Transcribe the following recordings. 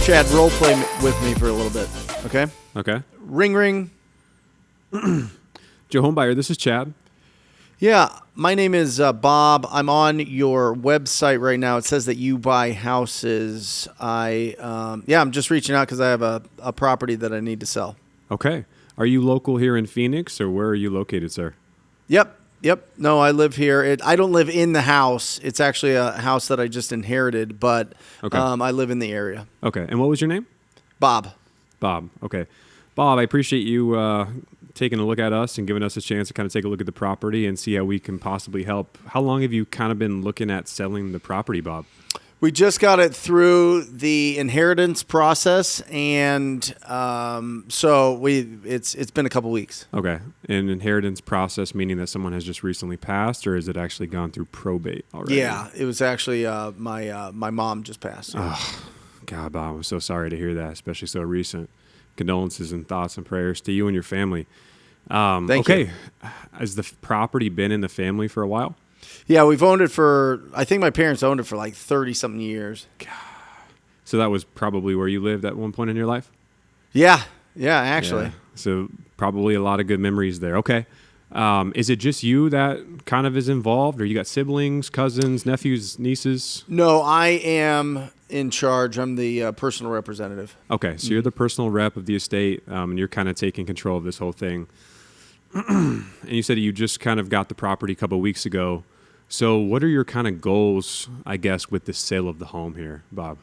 Chad, role play with me for a little bit, okay? Okay. Ring, ring. Joe Homebuyer, this is Chad. Yeah, my name is Bob. I'm on your website right now. It says that you buy houses. I'm just reaching out because I have a property that I need to sell. Okay. Are you local here in Phoenix, or where are you located, sir? Yep. No, I live here. I don't live in the house. It's actually a house that I just inherited, but Okay. I live in the area. Okay. And what was your name? Bob. Bob. Okay. Bob, I appreciate you taking a look at us and giving us a chance to kind of take a look at the property and see how we can possibly help. How long have you kind of been looking at selling the property, Bob? We just got it through the inheritance process, and so it's been a couple weeks. Okay. An inheritance process, meaning that someone has just recently passed, or has it actually gone through probate already? Yeah, it was actually my mom just passed. Oh, God, Bob, I'm so sorry to hear that, especially so recent. Condolences and thoughts and prayers to you and your family. Thank you. Has the property been in the family for a while? Yeah, we've owned it I think my parents owned it for like 30-something years. So that was probably where you lived at one point in your life? Yeah, actually. Yeah. So probably a lot of good memories there. Okay. Is it just you that kind of is involved, or you got siblings, cousins, nephews, nieces? No, I am in charge. I'm the personal representative. Okay, so you're the personal rep of the estate, and you're kind of taking control of this whole thing. And you said you just kind of got the property a couple of weeks ago. So what are your kind of goals, I guess, with the sale of the home here, Bob?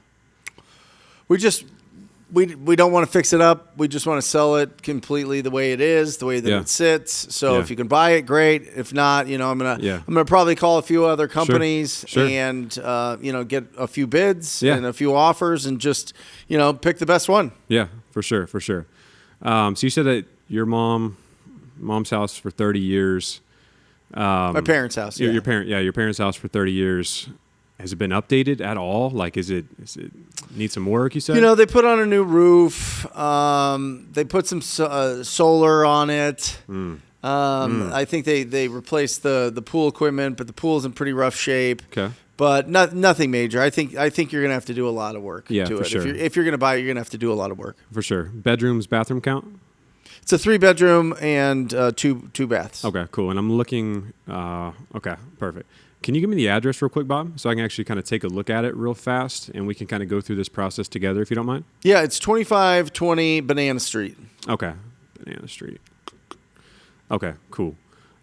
We don't want to fix it up. We just want to sell it completely the way it is, the way that it sits. So if you can buy it, great. If not, I'm gonna probably call a few other companies and get a few bids and a few offers and just pick the best one. Yeah, for sure. So you said that your mom's house for 30 years. My parents' house. Your parents' house for 30 years. Has it been updated at all? Like, is it need some work, you said? They put on a new roof. They put some solar on it. I think they replaced the pool equipment, but the pool's in pretty rough shape. Okay. But nothing major. I think you're gonna have to do a lot of work to it. Sure. If you're gonna buy it, you're gonna have to do a lot of work. For sure. Bedrooms, bathroom count? It's a 3-bedroom and two baths. Okay, cool. And I'm looking. Okay, perfect. Can you give me the address real quick, Bob, so I can actually kind of take a look at it real fast, and we can kind of go through this process together, if you don't mind? Yeah, it's 2520 Banana Street. Okay, Banana Street. Okay, cool.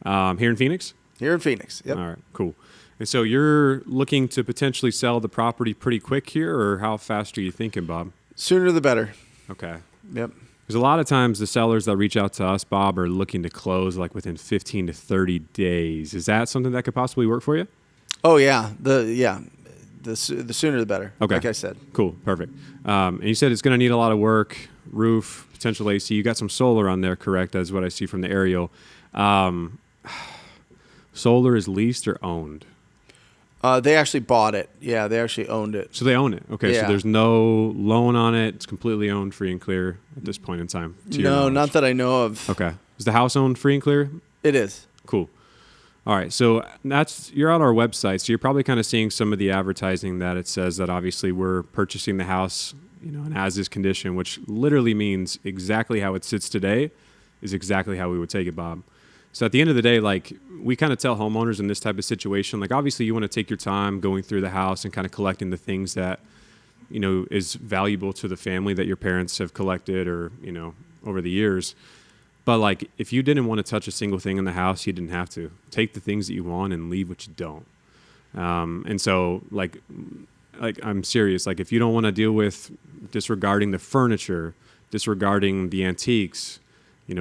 Here in Phoenix? Here in Phoenix, yep. All right, cool. And so you're looking to potentially sell the property pretty quick here, or how fast are you thinking, Bob? Sooner the better. Okay. Yep. Because a lot of times the sellers that reach out to us, Bob, are looking to close like within 15 to 30 days. Is that something that could possibly work for you? Oh, yeah. The sooner the better, okay. Like I said. Cool, perfect. And you said it's going to need a lot of work, roof, potential AC. You got some solar on there, correct, as what I see from the aerial. Solar is leased or owned? They actually bought it. Yeah, they actually owned it. So they own it. Okay, yeah. So there's no loan on it. It's completely owned, free and clear at this point in time. No, not that I know of. Okay. Is the house owned free and clear? It is. Cool. All right. So you're on our website. So you're probably kind of seeing some of the advertising that it says that obviously we're purchasing the house, in as-is condition, which literally means exactly how it sits today is exactly how we would take it, Bob. So at the end of the day, like, we kind of tell homeowners in this type of situation, like, obviously you want to take your time going through the house and kind of collecting the things that, is valuable to the family that your parents have collected or, over the years. But like, if you didn't want to touch a single thing in the house, you didn't have to. Take the things that you want and leave what you don't. And so like I'm serious. Like, if you don't want to deal with disregarding the furniture, disregarding the antiques,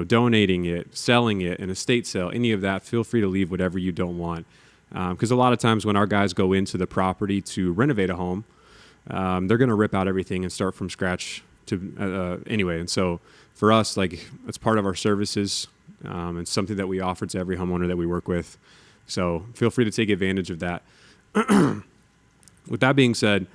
donating it, selling it, an estate sale, any of that, feel free to leave whatever you don't want. Because a lot of times when our guys go into the property to renovate a home, they're going to rip out everything and start from scratch anyway. And so for us, like, it's part of our services. It's something that we offer to every homeowner that we work with. So feel free to take advantage of that. With that being said,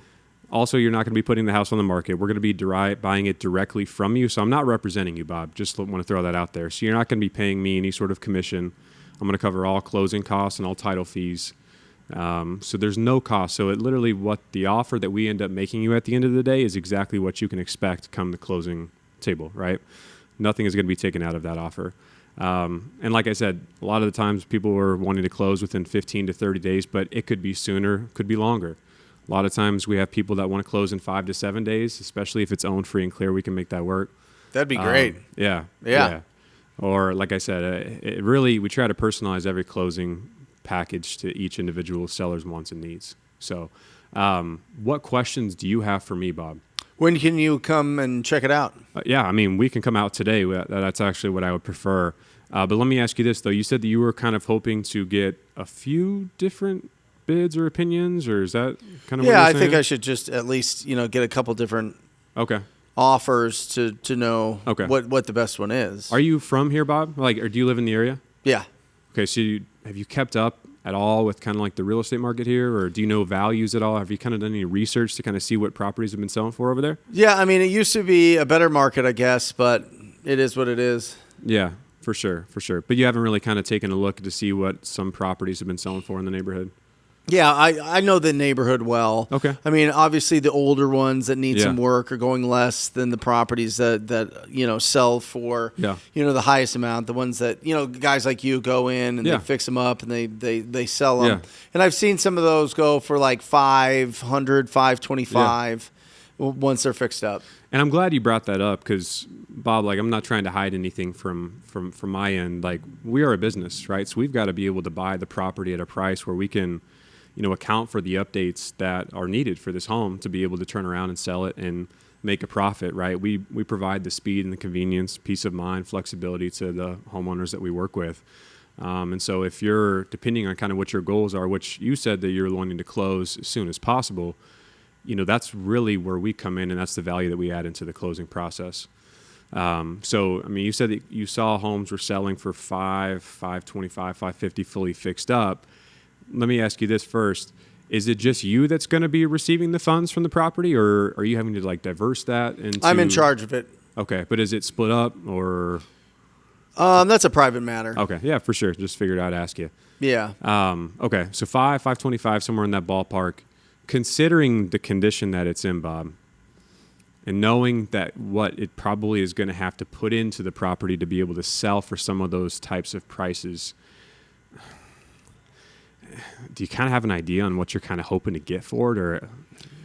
also, you're not going to be putting the house on the market. We're going to be buying it directly from you. So I'm not representing you, Bob. Just want to throw that out there. So you're not going to be paying me any sort of commission. I'm going to cover all closing costs and all title fees. So there's no cost. So it literally, what the offer that we end up making you at the end of the day is exactly what you can expect come the closing table, right? Nothing is going to be taken out of that offer. And like I said, a lot of the times people are wanting to close within 15 to 30 days, but it could be sooner, could be longer. A lot of times we have people that want to close in 5 to 7 days, especially if it's owned free and clear. We can make that work. That'd be great. Yeah. Or like I said, we try to personalize every closing package to each individual seller's wants and needs. So what questions do you have for me, Bob? When can you come and check it out? Yeah, I mean, we can come out today. That's actually what I would prefer. But let me ask you this, though. You said that you were kind of hoping to get a few different bids or opinions, or is that kind of what you're saying? I think I should just at least, get a couple different offers to know what the best one is. Are you from here, Bob? Or do you live in the area? Yeah. Okay, so have you kept up at all with kind of like the real estate market here, or do you know values at all? Have you kind of done any research to kind of see what properties have been selling for over there? Yeah, I mean, it used to be a better market, I guess, but it is what it is. Yeah, for sure. But you haven't really kind of taken a look to see what some properties have been selling for in the neighborhood? Yeah, I know the neighborhood well. Okay. I mean, obviously the older ones that need some work are going less than the properties that sell for the highest amount. The ones that guys like you go in and they fix them up and they sell them. Yeah. And I've seen some of those go for like $500, $525 once they're fixed up. And I'm glad you brought that up because, Bob, I'm not trying to hide anything from my end. We are a business, right? So we've got to be able to buy the property at a price where we can account for the updates that are needed for this home to be able to turn around and sell it and make a profit, right? We provide the speed and the convenience, peace of mind, flexibility to the homeowners that we work with. And so if you're, depending on kind of what your goals are, which you said that you're wanting to close as soon as possible, that's really where we come in, and that's the value that we add into the closing process. So, I mean, you said that you saw homes were selling for $525, $550 fully fixed up. Let me ask you this first. Is it just you that's going to be receiving the funds from the property, or are you having to diverse that into... I'm in charge of it. Okay, but is it split up or... That's a private matter. Okay, yeah, for sure. Just figured I'd ask you. Yeah. Okay, so $525, somewhere in that ballpark. Considering the condition that it's in, Bob, and knowing that what it probably is going to have to put into the property to be able to sell for some of those types of prices... Do you kind of have an idea on what you're kind of hoping to get for it, or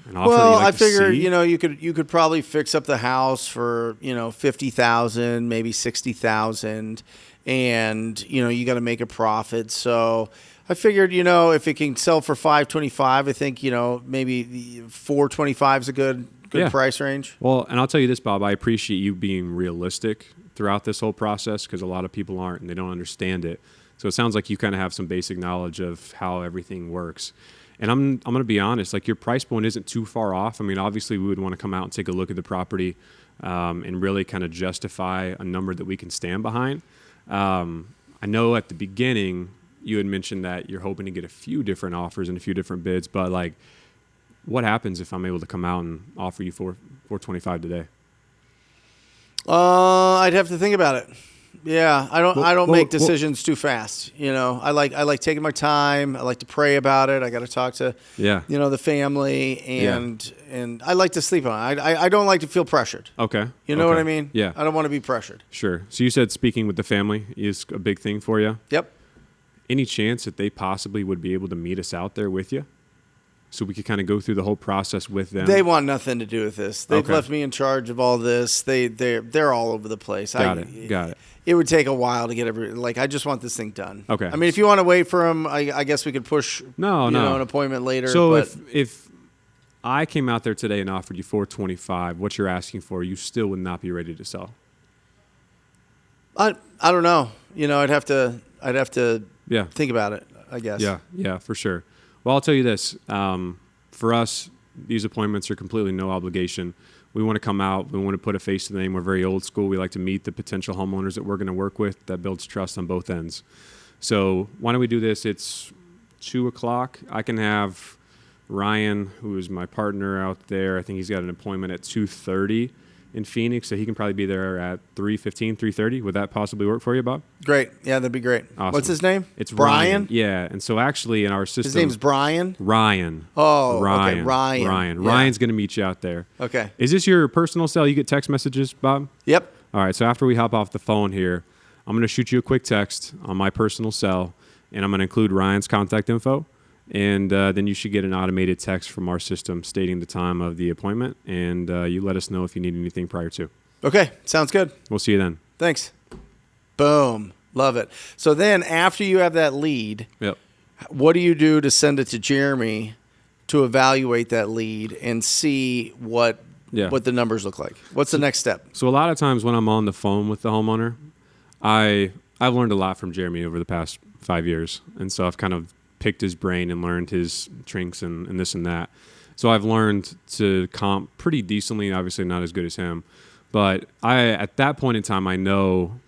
an offer that you'd like I figure see? you could probably fix up the house for $50,000, maybe $60,000, and you got to make a profit. So I figured if it can sell for $525, I think maybe $425 is a good price range. Well, and I'll tell you this, Bob, I appreciate you being realistic throughout this whole process because a lot of people aren't and they don't understand it. So it sounds like you kind of have some basic knowledge of how everything works. And I'm going to be honest, your price point isn't too far off. I mean, obviously we would want to come out and take a look at the property and really kind of justify a number that we can stand behind. I know at the beginning you had mentioned that you're hoping to get a few different offers and a few different bids, but what happens if I'm able to come out and offer you $425 today? I'd have to think about it. Yeah, I don't make decisions too fast. I like taking my time. I like to pray about it. I got to talk to the family, and I like to sleep on it. I don't like to feel pressured. Okay. You know what I mean? Yeah. I don't want to be pressured. Sure. So you said speaking with the family is a big thing for you? Yep. Any chance that they possibly would be able to meet us out there with you? So we could kind of go through the whole process with them. They want nothing to do with this. They've left me in charge of all this. They're all over the place. Got it. It would take a while to get I just want this thing done. Okay. I mean, if you want to wait for them, I guess we could push. No. An appointment later. So if I came out there today and offered you $425, what you're asking for, you still would not be ready to sell. I don't know. I'd have to think about it, I guess. Yeah, for sure. Well, I'll tell you this. For us, these appointments are completely no obligation. We want to come out. We want to put a face to the name. We're very old school. We like to meet the potential homeowners that we're going to work with. That builds trust on both ends. So why don't we do this? It's 2:00. I can have Ryan, who is my partner out there. I think he's got an appointment at 2:30. in Phoenix, so he can probably be there at 3:15, 3:30. Would that possibly work for you, Bob? Great. Yeah, that'd be great. Awesome. What's his name? It's Brian? Yeah, and so actually in our system... His name's Brian? Ryan. Oh, Ryan. okay, Ryan. Yeah. Ryan's going to meet you out there. Okay. Is this your personal cell? You get text messages, Bob? Yep. All right, so after we hop off the phone here, I'm going to shoot you a quick text on my personal cell, and I'm going to include Ryan's contact info. And then you should get an automated text from our system stating the time of the appointment, and you let us know if you need anything prior to. Okay, sounds good. We'll see you then. Thanks. Boom. Love it. So then after you have that lead, what do you do to send it to Jeremy to evaluate that lead and see what the numbers look like? What's the next step? So a lot of times when I'm on the phone with the homeowner, I've learned a lot from Jeremy over the past 5 years, and so I've kind of picked his brain and learned his trinks and this and that. So I've learned to comp pretty decently, obviously not as good as him. But at that point in time, I know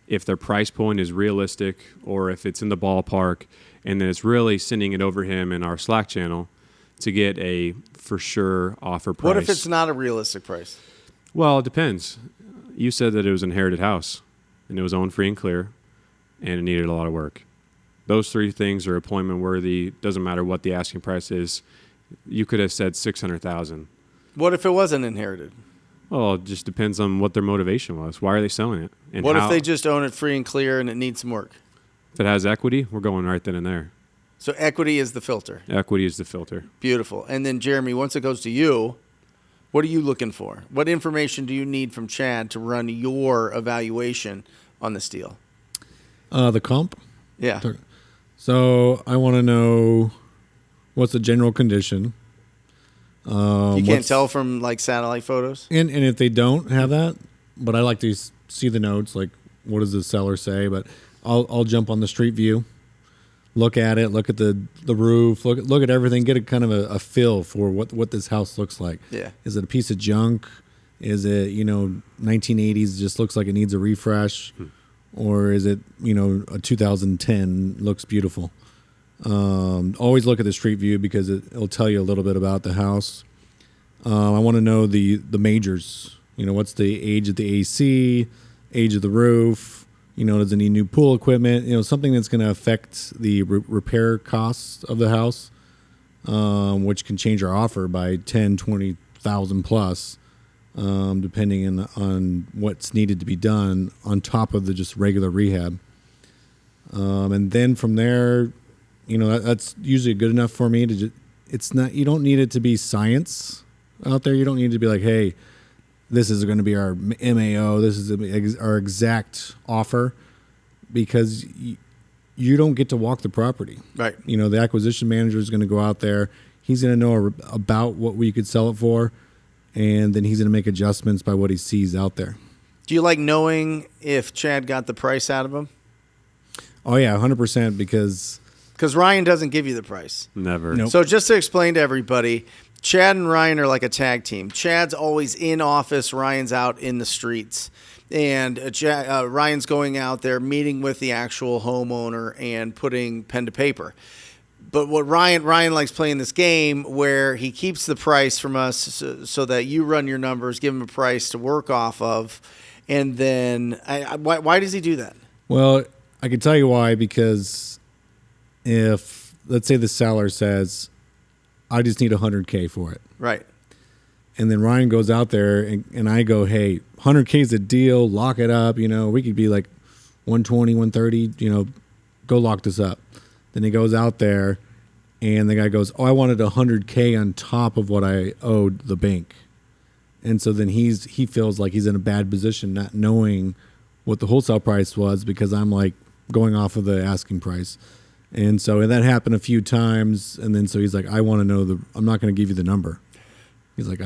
if their price point is realistic or if it's in the ballpark, and then it's really sending it over him in our Slack channel to get a for sure offer price. What if it's not a realistic price? Well, it depends. You said that it was an inherited house and it was owned free and clear and it needed a lot of work. Those three things are appointment worthy. Doesn't matter what the asking price is. You could have said $600,000. What if it wasn't inherited? Well, it just depends on what their motivation was. Why are they selling it? And what if they just own it free and clear and it needs some work? If it has equity, we're going right then and there. So equity is the filter. Equity is the filter. Beautiful. And then Jeremy, once it goes to you, what are you looking for? What information do you need from Chad to run your evaluation on this deal? The comp? Yeah. So I want to know what's the general condition. You can't tell from like satellite photos? And if they don't have that, but I like to see the notes, like what does the seller say, but I'll jump on the street view, look at it, look at the roof, look at everything, get a kind of a feel for what this house looks like. Yeah. Is it a piece of junk? Is it, 1980s, just looks like it needs a refresh? Or is it, a 2010 looks beautiful? Always look at the street view because it'll tell you a little bit about the house. I want to know the majors. What's the age of the AC, age of the roof? Does it need new pool equipment? Something that's going to affect the repair costs of the house, which can change our offer by 10, 20,000 plus. Depending on what's needed to be done on top of the just regular rehab. And then from there, that's usually good enough for me to you don't need it to be science out there. You don't need to be like, hey, this is going to be our MAO. This is our exact offer, because you don't get to walk the property. Right. The acquisition manager is going to go out there. He's going to know about what we could sell it for. And then he's going to make adjustments by what he sees out there. Do you like knowing if Chad got the price out of him? Oh, yeah, 100%, because Ryan doesn't give you the price. Never. Nope. So just to explain to everybody, Chad and Ryan are like a tag team. Chad's always in office. Ryan's out in the streets. And Ryan's going out there meeting with the actual homeowner and putting pen to paper. But what Ryan likes playing this game where he keeps the price from us so that you run your numbers, give him a price to work off of, and then why does he do that? Well, I can tell you why, because if, let's say the seller says, I just need $100K for it. Right. And then Ryan goes out there and I go, hey, $100K is a deal, lock it up, we could be like 120, 130, go lock this up. Then he goes out there, and the guy goes, oh, I wanted $100K on top of what I owed the bank. And so then he feels like he's in a bad position not knowing what the wholesale price was, because I'm like going off of the asking price. And so that happened a few times. And then so he's like, I want to know I'm not going to give you the number. He's like,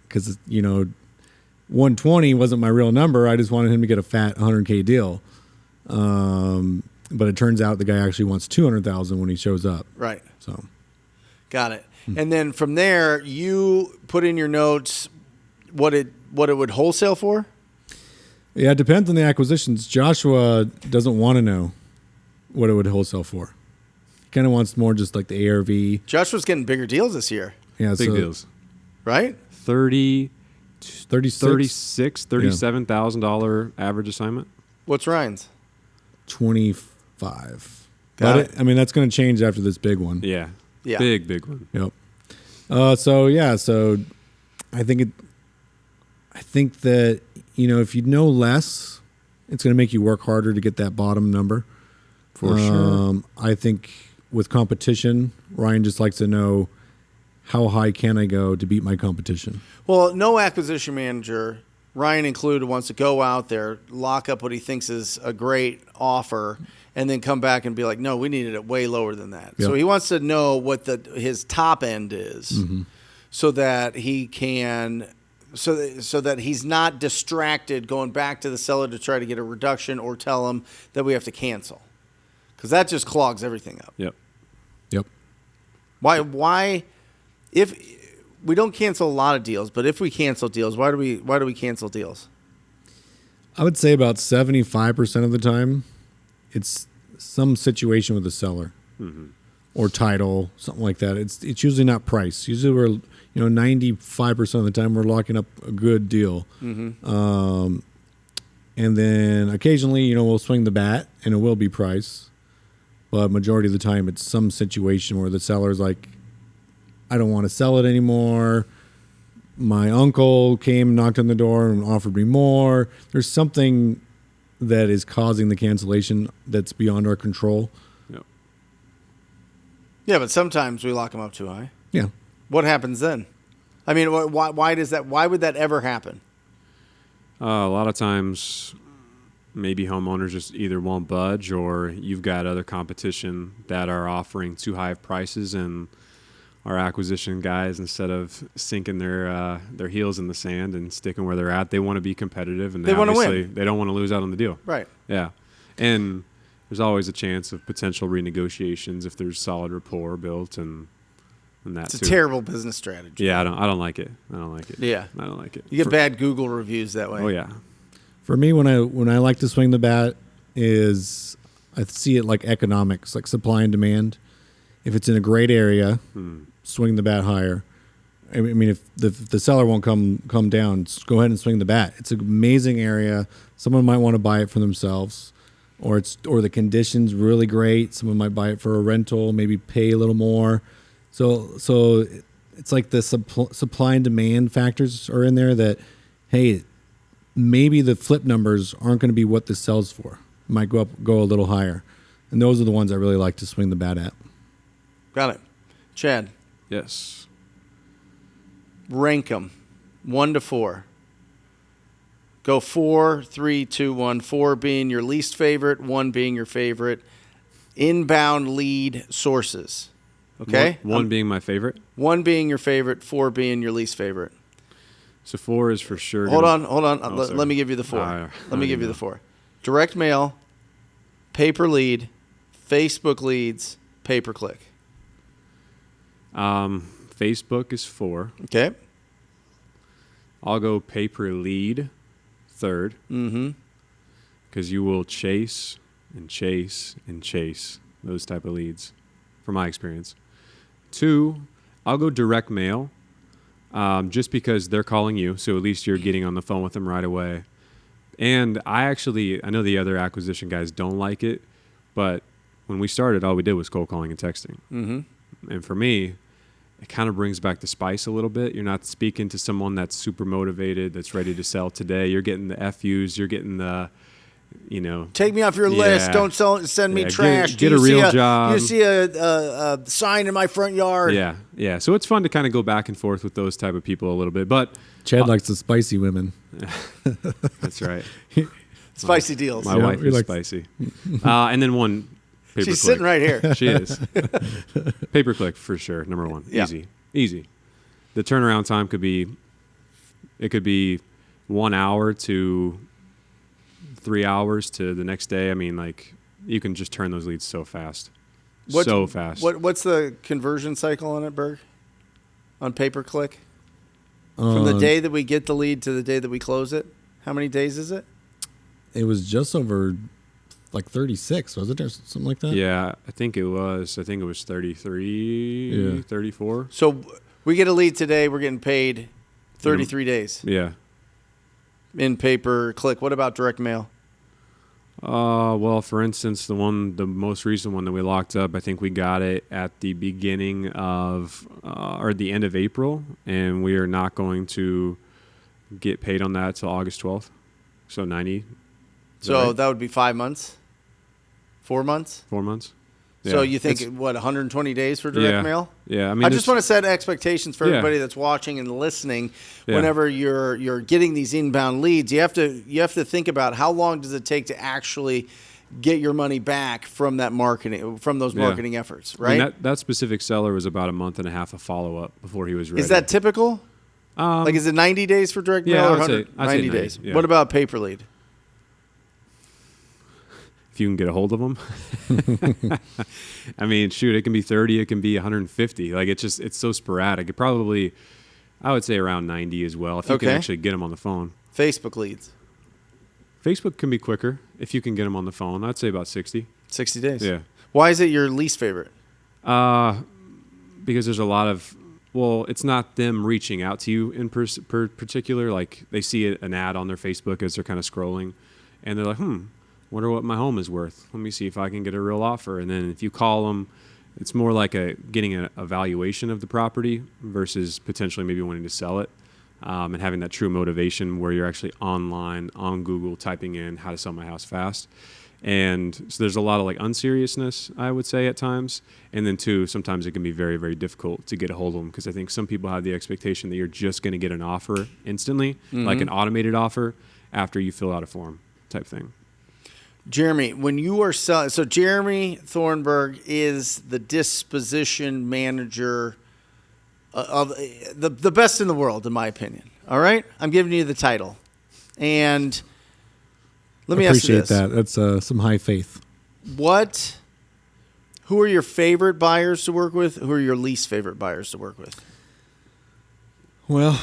because 120 wasn't my real number. I just wanted him to get a fat $100K deal. But it turns out the guy actually wants $200,000 when he shows up. Right. So, got it. And then from there, you put in your notes what it would wholesale for. Yeah, it depends on the acquisitions. Joshua doesn't want to know what it would wholesale for. He kind of wants more just like the ARV. Joshua's getting bigger deals this year. Yeah, Big deals. Right? 30 36. $37,000 average assignment. What's Ryan's? 25. Got it. I mean, that's going to change after this big one. Yeah. Yeah. Big one. Yep. So I think that, if you know less, it's going to make you work harder to get that bottom number. For sure. I think with competition, Ryan just likes to know, how high can I go to beat my competition? Well, no acquisition manager, Ryan included, wants to go out there, lock up what he thinks is a great offer, and then come back and be like, no, we needed it way lower than that. Yep. So he wants to know what his top end is, so that he can, so that he's not distracted going back to the seller to try to get a reduction or tell him that we have to cancel, because that just clogs everything up. Yep. Why? If we don't cancel a lot of deals, but if we cancel deals, why do we cancel deals? I would say about 75% of the time, it's some situation with the seller or title, something like that. It's usually not price. Usually we're 95% of the time we're locking up a good deal, and then occasionally we'll swing the bat and it will be price, but majority of the time it's some situation where the seller's like, I don't want to sell it anymore. My uncle came, knocked on the door, and offered me more. There's something that is causing the cancellation that's beyond our control. Yep. Yeah, but sometimes we lock them up too high. Yeah. What happens then? I mean, why does that? Why would that ever happen? A lot of times, maybe homeowners just either won't budge, or you've got other competition that are offering too high of prices, and our acquisition guys, instead of sinking their heels in the sand and sticking where they're at, they want to be competitive, and they want to win. They don't want to lose out on the deal. Right. Yeah. And there's always a chance of potential renegotiations if there's solid rapport built, and that it's too. a terrible business strategy. Yeah, I don't like it. Yeah. I don't like it. You get bad Google reviews that way. Oh yeah. For me, when I like to swing the bat, is I see it like economics, like supply and demand. If it's in a great area, swing the bat higher. I mean, if the seller won't come down, just go ahead and swing the bat. It's an amazing area. Someone might want to buy it for themselves, or the condition's really great. Someone might buy it for a rental, maybe pay a little more. So it's like the supply and demand factors are in there that, hey, maybe the flip numbers aren't going to be what this sells for. It might go a little higher. And those are the ones I really like to swing the bat at. Got it. Chad. Yes. Rank them 1 to 4. Go 4, 3, 2, 1. 4 being your least favorite, 1 being your favorite. Inbound lead sources. Okay? One being my favorite. 1 being your favorite, 4 being your least favorite. So 4 is for sure. Hold on. Oh, Let me give you the 4. Let me give you know. the 4. Direct mail, pay-per lead, Facebook leads, pay-per-click. Facebook is 4. Okay. I'll go pay-per-lead third. Because you will chase and chase and chase those type of leads, from my experience. 2, I'll go direct mail, just because they're calling you, so at least you're getting on the phone with them right away. And I know the other acquisition guys don't like it, but when we started, all we did was cold calling and texting. And for me, it kind of brings back the spice a little bit. You're not speaking to someone that's super motivated, that's ready to sell today. You're getting the FUs. You're getting the, take me off your list. Don't send me trash. Get a real job. You see a sign in my front yard. Yeah. So it's fun to kind of go back and forth with those type of people a little bit. But Chad likes the spicy women. That's right. Spicy deals. My wife is spicy. And then 1. Pay-per-click. She's sitting right here. She is. Pay-per-click for sure. Number 1. Yeah. Easy. The turnaround time could be 1 hour to 3 hours to the next day. I mean, like, you can just turn those leads so fast. So fast. What's the conversion cycle on it, Berg? On pay-per-click? From the day that we get the lead to the day that we close it? How many days is it? It was just over like 36, was it, or something like that? Yeah, I think it was 33, 34. So we get a lead today, we're getting paid 33 days. Yeah. In paper, click. What about direct mail? Well, for instance, the most recent one that we locked up, I think we got it at the beginning of, or the end of April, and we are not going to get paid on that till August 12th. So 90. So that would be 5 months? 4 months? 4 months. Yeah. So you think, 120 days for direct mail? Yeah. I mean, I just want to set expectations for everybody that's watching and listening. Yeah. Whenever you're getting these inbound leads, you have to think about how long does it take to actually get your money back from that marketing, from those marketing efforts, right? I mean, that specific seller was about a month and a half of follow-up before he was ready. Is that typical? Is it 90 days for direct mail or I'd say 90 days? Yeah. What about paper lead? If you can get a hold of them. I mean, shoot, it can be 30, it can be 150. Like, it's so sporadic. It probably, I would say around 90 as well, if you can actually get them on the phone. Facebook leads. Facebook can be quicker if you can get them on the phone. I'd say about 60. 60 days. Yeah. Why is it your least favorite? Because there's a lot of, well, it's not them reaching out to you in particular. Like, they see an ad on their Facebook as they're kind of scrolling, and they're like, wonder what my home is worth. Let me see if I can get a real offer. And then if you call them, it's more like getting an evaluation of the property versus potentially maybe wanting to sell it, and having that true motivation where you're actually online on Google typing in how to sell my house fast. And so there's a lot of like unseriousness, I would say, at times. And then two, sometimes it can be very, very difficult to get a hold of them, because I think some people have the expectation that you're just going to get an offer instantly, like an automated offer after you fill out a form type thing. Jeremy, when you are selling, so Jeremy Thornburg is the disposition manager of the best in the world, in my opinion. All right? I'm giving you the title. And let me ask you this. Appreciate that. That's some high faith. Who are your favorite buyers to work with? Who are your least favorite buyers to work with? Well,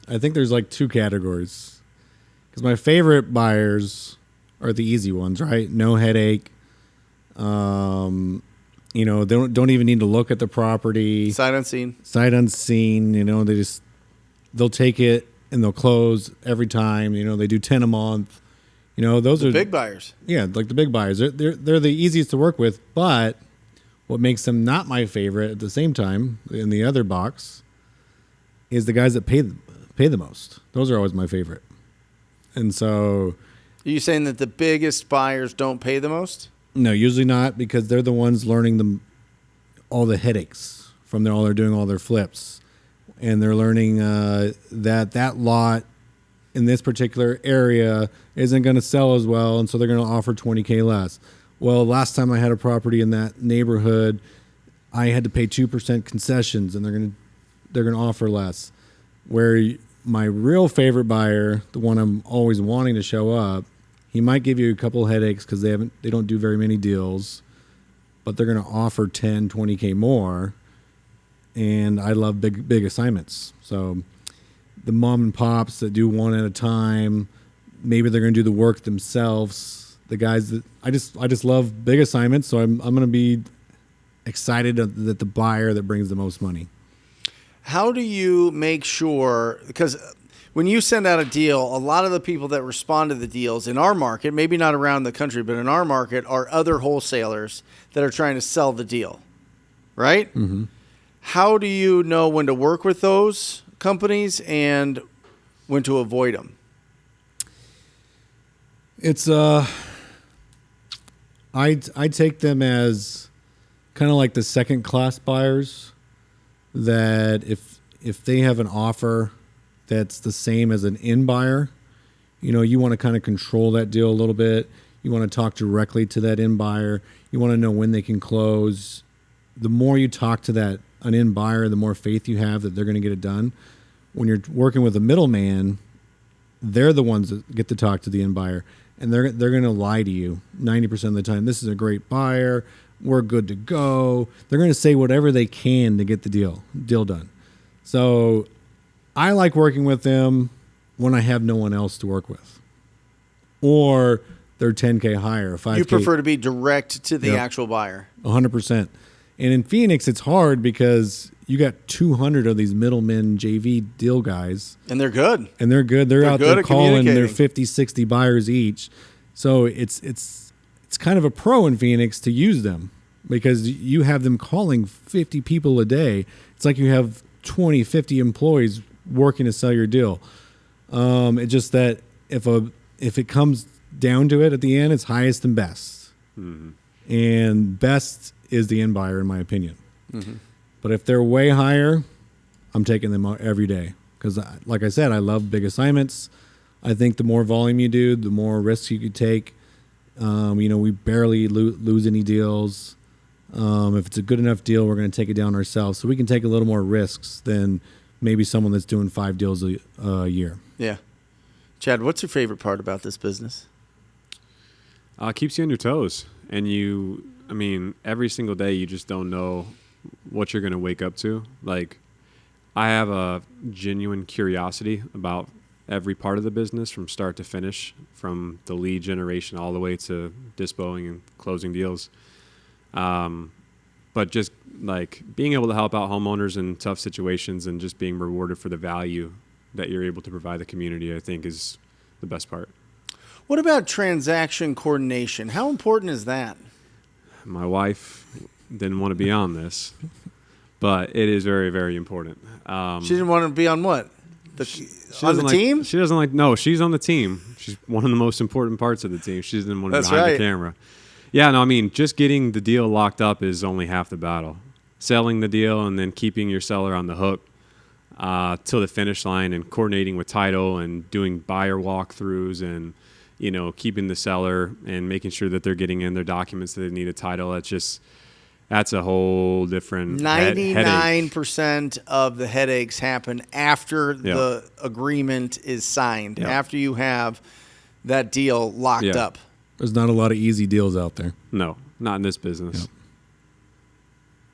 I think there's like two categories. Because my favorite buyers are the easy ones, right? No headache. They don't even need to look at the property. Sight unseen. They'll take it and they'll close every time. They do 10 a month. Those are big buyers. Yeah, like the big buyers. They're the easiest to work with, but what makes them not my favorite at the same time in the other box is the guys that pay the most. Those are always my favorite. And so, are you saying that the biggest buyers don't pay the most? No, usually not, because they're the ones learning all the headaches from all they're doing all their flips, and they're learning that lot in this particular area isn't going to sell as well, and so they're going to offer $20K less. Well, last time I had a property in that neighborhood, I had to pay 2% concessions, and they're going to offer less. Where my real favorite buyer, the one I'm always wanting to show up, he might give you a couple headaches because they don't do very many deals, but they're going to offer 10, 20K more. And I love big assignments. So the mom and pops that do one at a time, maybe they're going to do the work themselves. The guys that I just love big assignments. So I'm going to be excited that the buyer that brings the most money. How do you make sure, because when you send out a deal, a lot of the people that respond to the deals in our market, maybe not around the country, but in our market, are other wholesalers that are trying to sell the deal, right? Mm-hmm. How do you know when to work with those companies and when to avoid them? It's I take them as kind of like the second class buyers, that if they have an offer that's the same as an in buyer, you want to kind of control that deal a little bit. You want to talk directly to that in buyer. You want to know when they can close. The more you talk to an in buyer, the more faith you have that they're going to get it done. When you're working with a middleman, they're the ones that get to talk to the in buyer, and they're going to lie to you 90% of the time. This is a great buyer. We're good to go. They're going to say whatever they can to get the deal done. So I like working with them when I have no one else to work with, or they're 10K higher, 5K. You prefer to be direct to the actual buyer. 100%. And in Phoenix, it's hard because you got 200 of these middlemen JV deal guys. And they're good. They're out there calling their 50, 60 buyers each. So it's kind of a pro in Phoenix to use them because you have them calling 50 people a day. It's like you have 20, 50 employees working to sell your deal. It's just that if it comes down to it at the end, it's highest and best. Mm-hmm. And best is the end buyer, in my opinion. Mm-hmm. But if they're way higher, I'm taking them out every day. Because, like I said, I love big assignments. I think the more volume you do, the more risks you could take. We barely lose any deals. If it's a good enough deal, we're going to take it down ourselves. So we can take a little more risks than maybe someone that's doing 5 deals a year. Yeah. Chad, what's your favorite part about this business? Keeps you on your toes. And every single day you just don't know what you're going to wake up to. Like, I have a genuine curiosity about every part of the business from start to finish, from the lead generation all the way to dispoing and closing deals. But just like being able to help out homeowners in tough situations and just being rewarded for the value that you're able to provide the community, I think is the best part. What about transaction coordination? How important is that? My wife didn't want to be on this, but it is very, very important. She didn't want to be on what? On the team? She doesn't like. No, she's on the team. She's one of the most important parts of the team. She doesn't want to be behind the camera. Yeah, no, just getting the deal locked up is only half the battle. Selling the deal and then keeping your seller on the hook till the finish line, and coordinating with title and doing buyer walkthroughs and keeping the seller and making sure that they're getting in their documents that they need a title. That's a whole different 99% of the headaches happen after the agreement is signed, after you have that deal locked up. There's not a lot of easy deals out there. No, not in this business. Yep.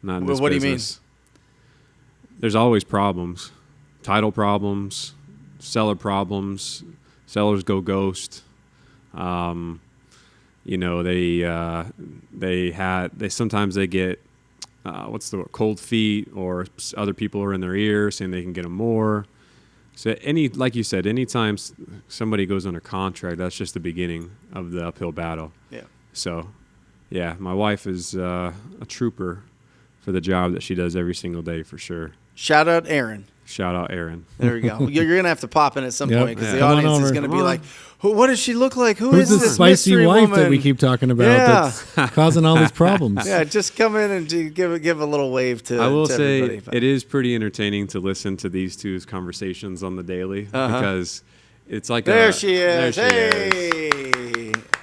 Not in this what business. Do you mean? There's always problems. Title problems, seller problems, sellers go ghost. They sometimes they get cold feet, or other people are in their ear saying they can get them more. So like you said, anytime somebody goes under contract, that's just the beginning of the uphill battle. Yeah. So, yeah, my wife is a trooper for the job that she does every single day, for sure. Shout out Aaron. Shout out Aaron. There we go. You're going to have to pop in at some point because the audience is going to be like, what does she look like? Who's this spicy wife that we keep talking about that's causing all these problems? Yeah, just come in and give a little wave to I will say everybody. It is pretty entertaining to listen to these two's conversations on the daily because it's like There she is.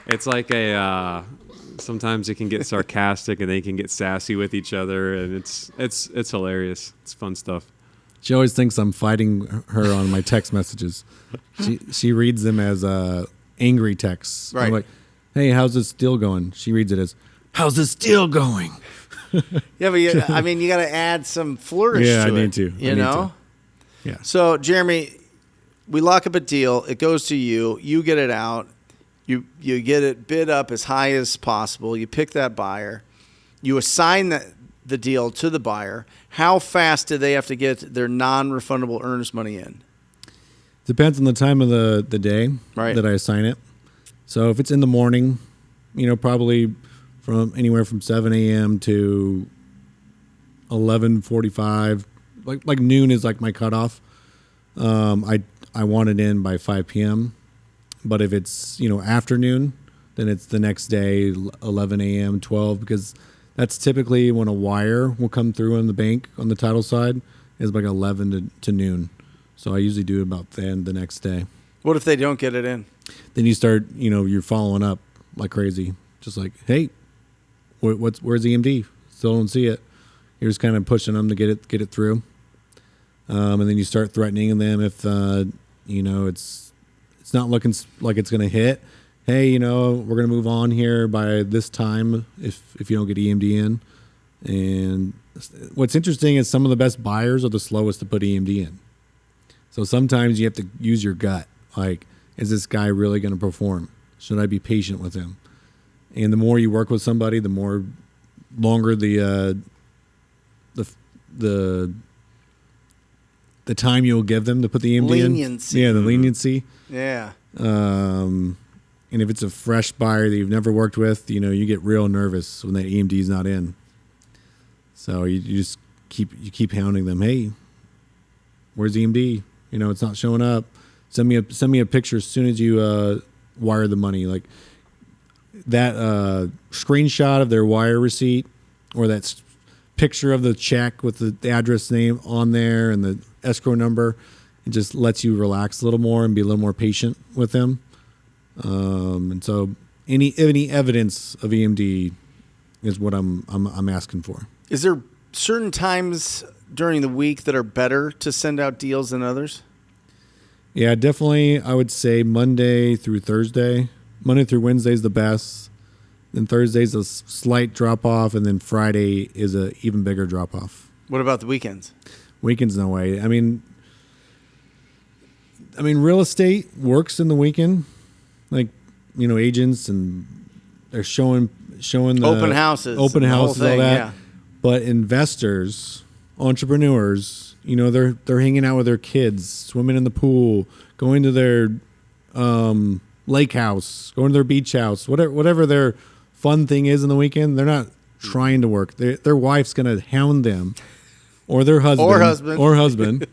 It's like sometimes it can get sarcastic and they can get sassy with each other, and it's hilarious. It's fun stuff. She always thinks I'm fighting her on my text messages. She reads them as angry texts. Right. I'm like, hey, how's this deal going? She reads it as, how's this deal going? Yeah, but you got to add some flourish to it. Yeah, I need to. You know? Yeah. So, Jeremy, we lock up a deal. It goes to you. You get it out. You get it bid up as high as possible. You pick that buyer. You assign the deal to the buyer. How fast do they have to get their non-refundable earnest money in? Depends on the time of the day that I assign it. So if it's in the morning, probably from anywhere from 7 a.m. to 11:45, like noon is like my cutoff. I want it in by 5 p.m. But if it's afternoon, then it's the next day, 11 a.m., 12, because that's typically when a wire will come through on the bank on the title side. Is like 11 to noon. So I usually do it about then the next day. What if they don't get it in? Then you start, you're following up like crazy. Just like, hey, where's EMD? Still don't see it. You're just kind of pushing them to get it through. And then you start threatening them if, it's not looking like it's going to hit. Hey, we're going to move on here by this time if you don't get EMD in. And what's interesting is some of the best buyers are the slowest to put EMD in. So sometimes you have to use your gut. Like, is this guy really going to perform? Should I be patient with him? And the more you work with somebody, the more longer the the time you'll give them to put the EMD leniency. in. Yeah, the leniency. Yeah. And if it's a fresh buyer that you've never worked with, you get real nervous when that EMD is not in. So you just keep hounding them. Hey, where's EMD? It's not showing up. Send me a picture as soon as you wire the money. Like that screenshot of their wire receipt, or that picture of the check with the address name on there and the escrow number. It just lets you relax a little more and be a little more patient with them. And so any evidence of EMD is what I'm asking for. Is there certain times during the week that are better to send out deals than others? Yeah, definitely. I would say Monday through Thursday. Monday through Wednesday is the best. Then Thursday's a slight drop off, and then Friday is a even bigger drop off. What about the weekends? Weekends, no way. I mean, real estate works in the weekend. Like, agents, and they're showing the open houses, all that. Yeah. But investors, entrepreneurs, they're hanging out with their kids, swimming in the pool, going to their lake house, going to their beach house, whatever their fun thing is in the weekend. They're not trying to work. Their wife's going to hound them, or their husband.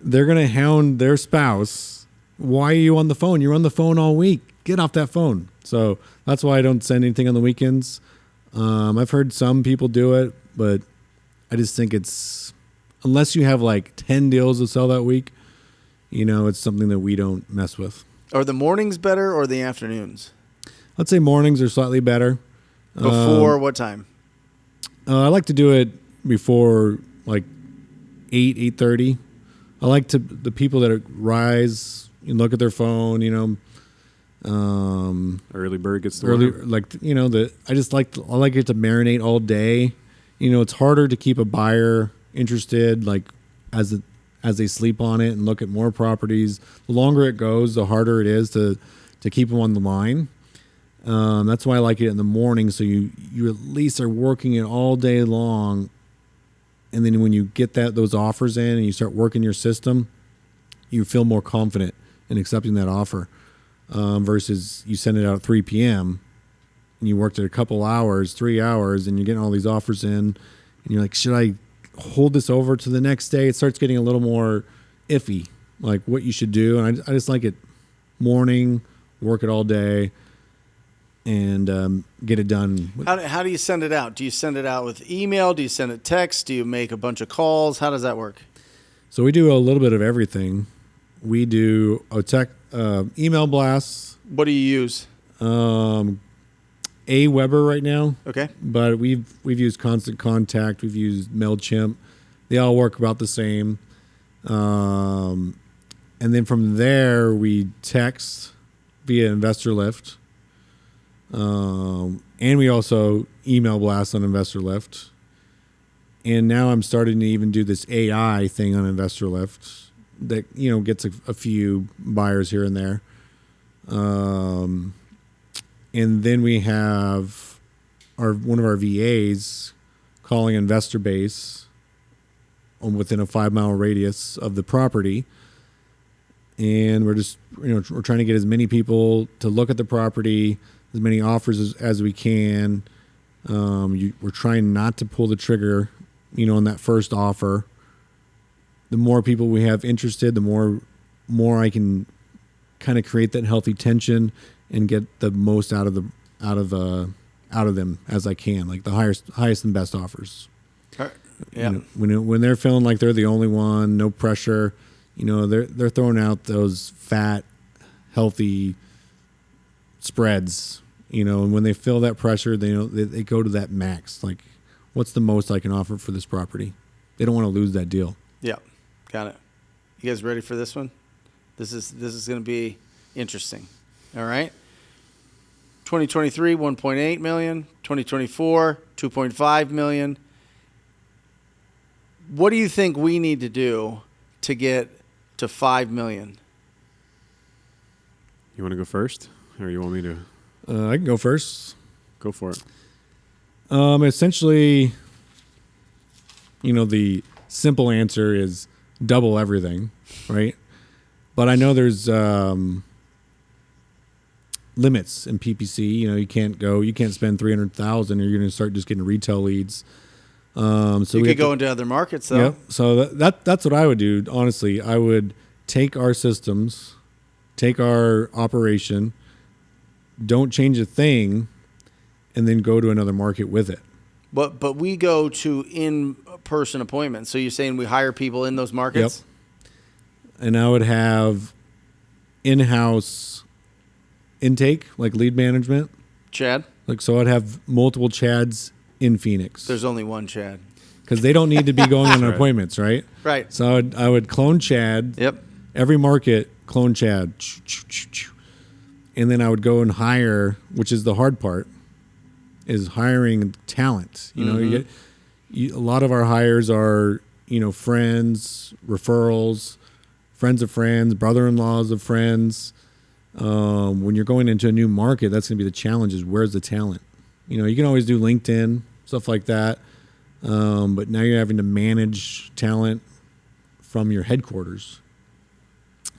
They're going to hound their spouse. Why are you on the phone? You're on the phone all week. Get off that phone. So that's why I don't send anything on the weekends. I've heard some people do it, but I just think it's, unless you have like 10 deals to sell that week, it's something that we don't mess with. Are the mornings better or the afternoons? I'd say mornings are slightly better. Before what time? I like to do it before like 8:30. I like the people that rise and look at their phone, early bird gets the early, worm. like, I like it to marinate all day. It's harder to keep a buyer interested, like as they sleep on it and look at more properties. The longer it goes, the harder it is to keep them on the line. That's why I like it in the morning. So you at least are working it all day long. And then when you get those offers in and you start working your system, you feel more confident in accepting that offer. Versus you send it out at 3 p.m. and you worked it a couple hours, 3 hours, and you're getting all these offers in, and you're like, should I hold this over to the next day? It starts getting a little more iffy, like what you should do. And I just like it morning, work it all day, and get it done. How do you send it out? Do you send it out with email? Do you send it text? Do you make a bunch of calls? How does that work? So we do a little bit of everything. We do email blasts. What do you use? Weber right now. Okay. But we've used Constant Contact. We've used MailChimp. They all work about the same. And then from there, we text via Investor Lift. And we also email blast on Investor Lift. And now I'm starting to even do this AI thing on Investor Lift that, gets a few buyers here and there. And then we have one of our VAs calling investor base within a 5-mile radius of the property. And we're just, we're trying to get as many people to look at the property, as many offers as we can. We're trying not to pull the trigger, on that first offer. The more people we have interested, the more I can kind of create that healthy tension and get the most out of them as I can, like the highest and best offers. Yeah. When they're feeling like they're the only one, no pressure, they're throwing out those fat, healthy spreads. And when they feel that pressure, they go to that max. Like, what's the most I can offer for this property? They don't want to lose that deal. Yeah, got it. You guys ready for this one? This is going to be interesting. All right. 2023, 1.8 million. 2024, 2.5 million. What do you think we need to do to get to 5 million? You want to go first, or you want me to? I can go first. Go for it. Essentially, the simple answer is double everything, right? But I know there's limits in PPC. You can't spend 300,000, or you're going to start just getting retail leads. So you could go into other markets, though. Yep. So that's what I would do. Honestly, I would take our systems, take our operation, don't change a thing, and then go to another market with it. But we go to in-person appointments. So you're saying we hire people in those markets? Yep. And I would have in-house intake, like lead management. Chad? So I'd have multiple Chads in Phoenix. There's only one Chad. Because they don't need to be going on appointments, right? Right. So I would clone Chad. Yep. Every market, clone Chad. And then I would go and hire, which is the hard part, is hiring talent. You get a lot of our hires are, friends, referrals, friends of friends, brother-in-laws of friends. When you're going into a new market, that's going to be the challenge, is where's the talent? You can always do LinkedIn, stuff like that. But now you're having to manage talent from your headquarters.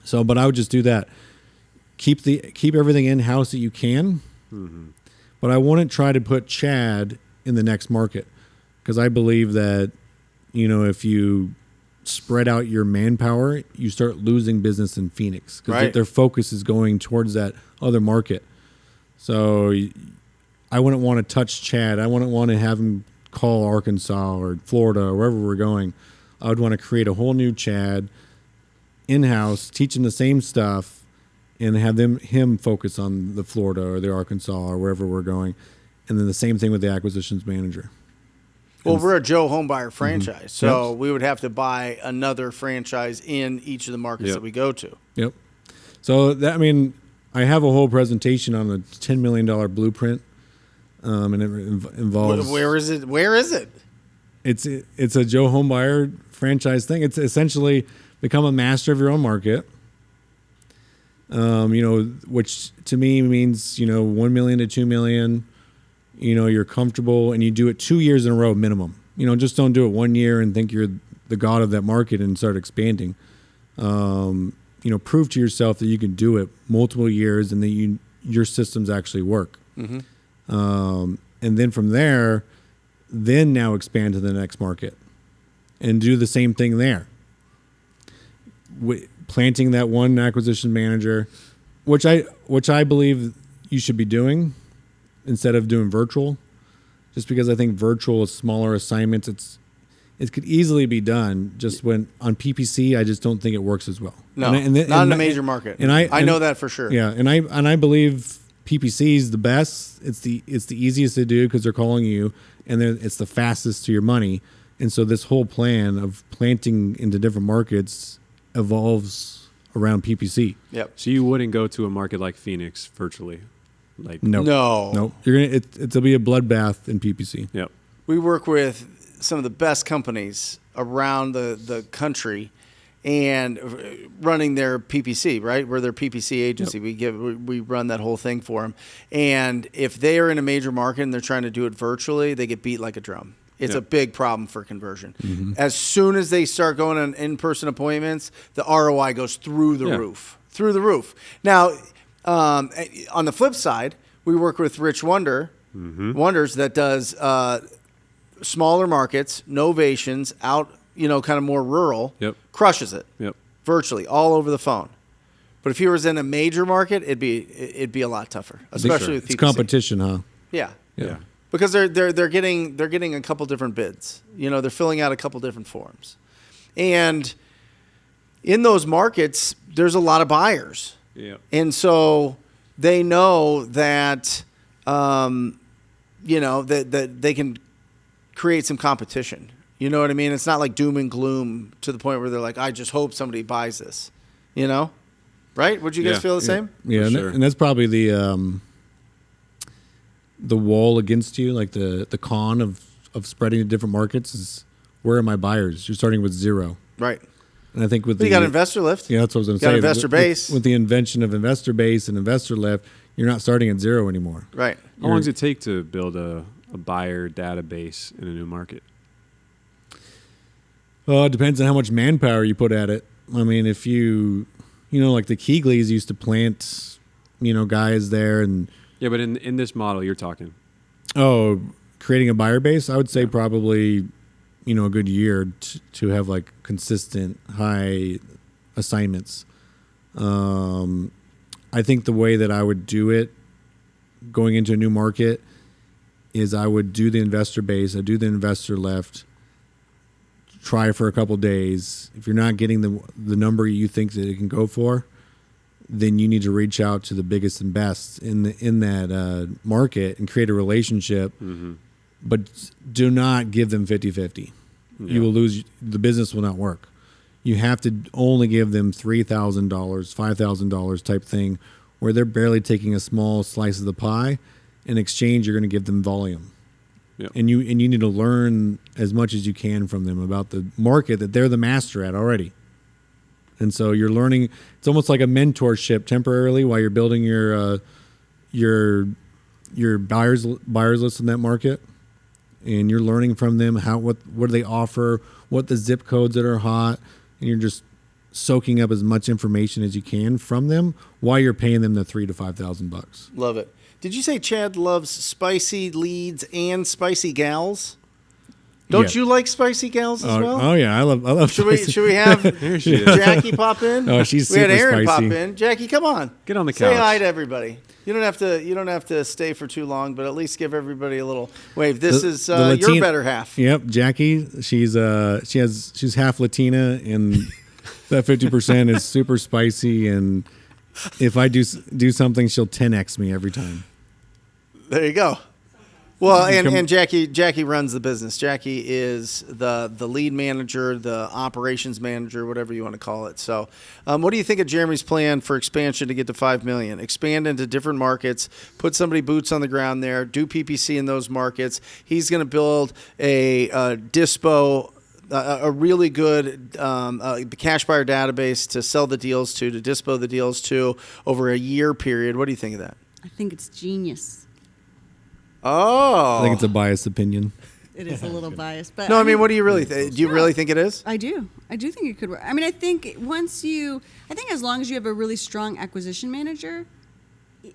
But I would just do that. Keep everything in-house that you can. Mm-hmm. But I wouldn't try to put Chad in the next market, because I believe that, if you spread out your manpower, you start losing business in Phoenix, because their focus is going towards that other market. So I wouldn't want to touch Chad. I wouldn't want to have him call Arkansas or Florida or wherever we're going. I would want to create a whole new Chad in-house, teaching the same stuff, and have him focus on the Florida or the Arkansas or wherever we're going. And then the same thing with the acquisitions manager. Well, we're a Joe Homebuyer franchise, so we would have to buy another franchise in each of the markets that we go to. Yep. So I have a whole presentation on the $10 million blueprint, and it involves. Where is it? Where is it? It's a Joe Homebuyer franchise thing. It's essentially become a master of your own market. Which to me means, 1 million to 2 million, you're comfortable, and you do it 2 years in a row minimum. Just don't do it 1 year and think you're the god of that market and start expanding. Prove to yourself that you can do it multiple years and that your systems actually work. Mm-hmm. And then from there, now expand to the next market and do the same thing there. Planting that one acquisition manager, which I believe you should be doing instead of doing virtual, just because I think virtual is smaller assignments. It could easily be done. Just when on PPC, I just don't think it works as well. No, not in a major market. And I know that for sure. Yeah, and I believe PPC is the best. It's the easiest to do because they're calling you, and it's the fastest to your money. And so this whole plan of planting into different markets evolves around PPC. Yep. So you wouldn't go to a market like Phoenix virtually? No. It'll be a bloodbath in PPC. Yep. We work with some of the best companies around the country and running their PPC, right? We're their PPC agency. Yep. We run that whole thing for them. And if they are in a major market and they're trying to do it virtually, they get beat like a drum. It's a big problem for conversion. Mm-hmm. As soon as they start going on in-person appointments, the ROI goes through the roof. Through the roof. Now, on the flip side, we work with Rich Wonders that does smaller markets, novations, out, kind of more rural. Yep. Crushes it. Yep. Virtually all over the phone. But if he was in a major market, it'd be a lot tougher, especially with PPC. It's competition, huh? Yeah. Yeah. Because they're getting a couple different bids. They're filling out a couple different forms. And in those markets, there's a lot of buyers. Yeah. And so they know that that they can create some competition. You know what I mean? It's not like doom and gloom to the point where they're like, I just hope somebody buys this. Right? Would you guys feel the same? Yeah, sure. And that's probably the wall against you, like the con of spreading to different markets is, where are my buyers? You're starting with zero. Right. And I think with you got Investor Lift. Yeah, that's what I was going to say. You got Investor Base. With the invention of Investor Base and Investor Lift, you're not starting at zero anymore. Right. How long does it take to build a buyer database in a new market? Well, it depends on how much manpower you put at it. I mean, if like the Keegleys used to plant, guys there and. Yeah, but in this model you're talking. Oh, creating a buyer base, I would say probably, a good year to have like consistent high assignments. I think the way that I would do it going into a new market is I would do the investor base, I do the investor left, try for a couple days. If you're not getting the number you think that it can go for, then you need to reach out to the biggest and best in that market and create a relationship. Mm-hmm. But do not give them 50-50. Yeah. You will lose. The business will not work. You have to only give them $3,000, $5,000 type thing, where they're barely taking a small slice of the pie. In exchange, you're going to give them volume. Yep. And you need to learn as much as you can from them about the market that they're the master at already. And so you're learning. It's almost like a mentorship temporarily while you're building your buyers list in that market, and you're learning from them what do they offer, what the zip codes that are hot, and you're just soaking up as much information as you can from them while you're paying them the $3,000 to $5,000. Love it. Did you say Chad loves spicy leads and spicy gals? Don't you like spicy gals as well? Oh yeah, I love. Should we have Jackie pop in? Oh, she's we super had Aaron spicy. pop in. Jackie, come on, get on the couch. Say hi to everybody. You don't have to stay for too long, but at least give everybody a little wave. This is your better half. Yep, Jackie. She's half Latina, and that 50% is super spicy. And if I do something, she'll 10x me every time. There you go. Well, and Jackie runs the business. Jackie is the lead manager, the operations manager, whatever you want to call it. So what do you think of Jeremy's plan for expansion to get to $5 million? Expand into different markets, put somebody boots on the ground there, do PPC in those markets. He's going to build a dispo, a really good cash buyer database to sell the deals to dispo the deals to over a year period. What do you think of that? I think it's genius. Oh, I think it's a biased opinion. It is a little biased, but no. I mean, what do you really think? Do you really think it is? I do. I do think it could work. I mean, I think as long as you have a really strong acquisition manager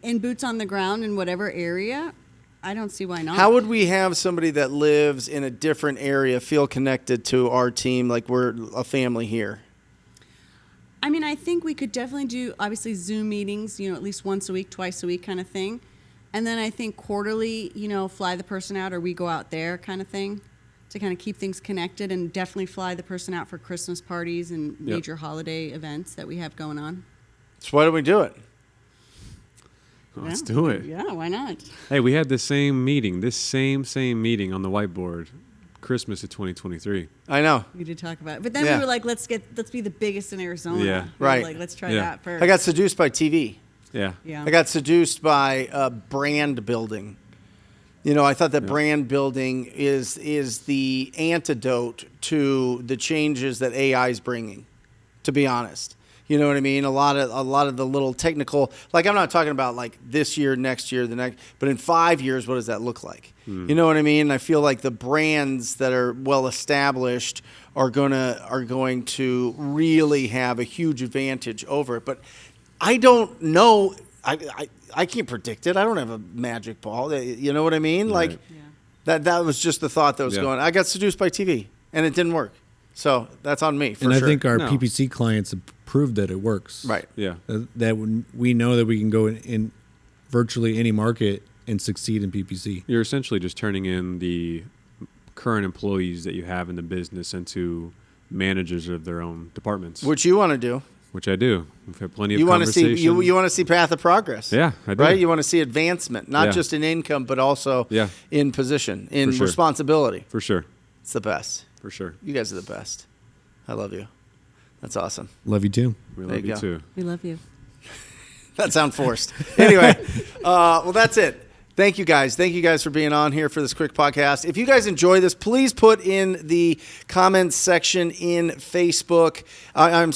and boots on the ground in whatever area, I don't see why not. How would we have somebody that lives in a different area feel connected to our team like we're a family here? I mean, I think we could definitely do obviously Zoom meetings, at least once a week, twice a week kind of thing. And then I think quarterly, fly the person out or we go out there kind of thing to kind of keep things connected, and definitely fly the person out for Christmas parties and major holiday events that we have going on. So why don't we do it? Let's do it. Yeah, why not? Hey, we had the same meeting, this same meeting on the whiteboard, Christmas of 2023. I know. We did talk about it. But then we were like, let's be the biggest in Arizona. Yeah. Right. Like, let's try that first. I got seduced by TV. Yeah. I got seduced by brand building. I thought that brand building is the antidote to the changes that AI is bringing, to be honest. You know what I mean? A lot of the little technical, like I'm not talking about like this year, next year, the next, but in 5 years, what does that look like? You know what I mean? I feel like the brands that are well established are going to really have a huge advantage over it. But I don't know. I can't predict it. I don't have a magic ball. You know what I mean? Right. Like that was just the thought that was going. I got seduced by TV, and it didn't work. So that's on me for sure. And I think our PPC clients have proved that it works. Right. Yeah. That we know that we can go in virtually any market and succeed in PPC. You're essentially just turning in the current employees that you have in the business into managers of their own departments. Which you want to do. Which I do. We've had plenty of you conversation. You want to see path of progress. Yeah, I do. Right? You want to see advancement, not just in income, but also in position, in responsibility. For sure. It's the best. For sure. You guys are the best. I love you. That's awesome. Love you too. We love you too. We love you. That sounds forced. Anyway, well, that's it. Thank you guys. Thank you guys for being on here for this quick podcast. If you guys enjoy this, please put in the comments section in Facebook. In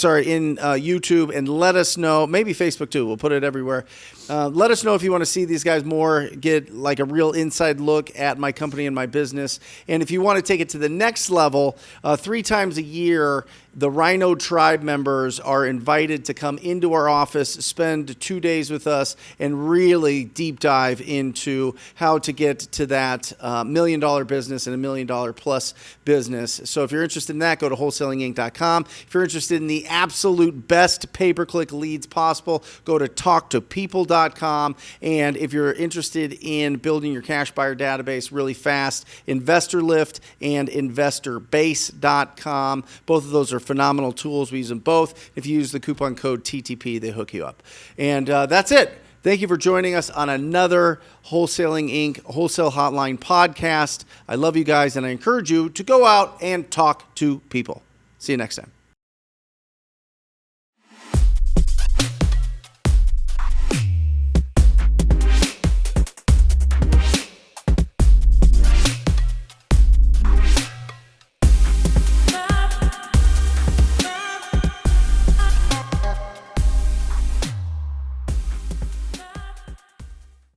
YouTube, and let us know. Maybe Facebook too. We'll put it everywhere. Let us know if you want to see these guys more, get like a real inside look at my company and my business. And if you want to take it to the next level, 3 times a year, the Rhino Tribe members are invited to come into our office, spend 2 days with us, and really deep dive into how to get to that $1 million business and $1 million plus business. So if you're interested in that, go to wholesalinginc.com. If you're interested in the absolute best pay-per-click leads possible, go to talktopeople.com. And if you're interested in building your cash buyer database really fast, InvestorLift and InvestorBase.com. Both of those are phenomenal tools. We use them both. If you use the coupon code TTP, they hook you up. And that's it. Thank you for joining us on another Wholesaling Inc. Wholesale Hotline podcast. I love you guys, and I encourage you to go out and talk to people. See you next time.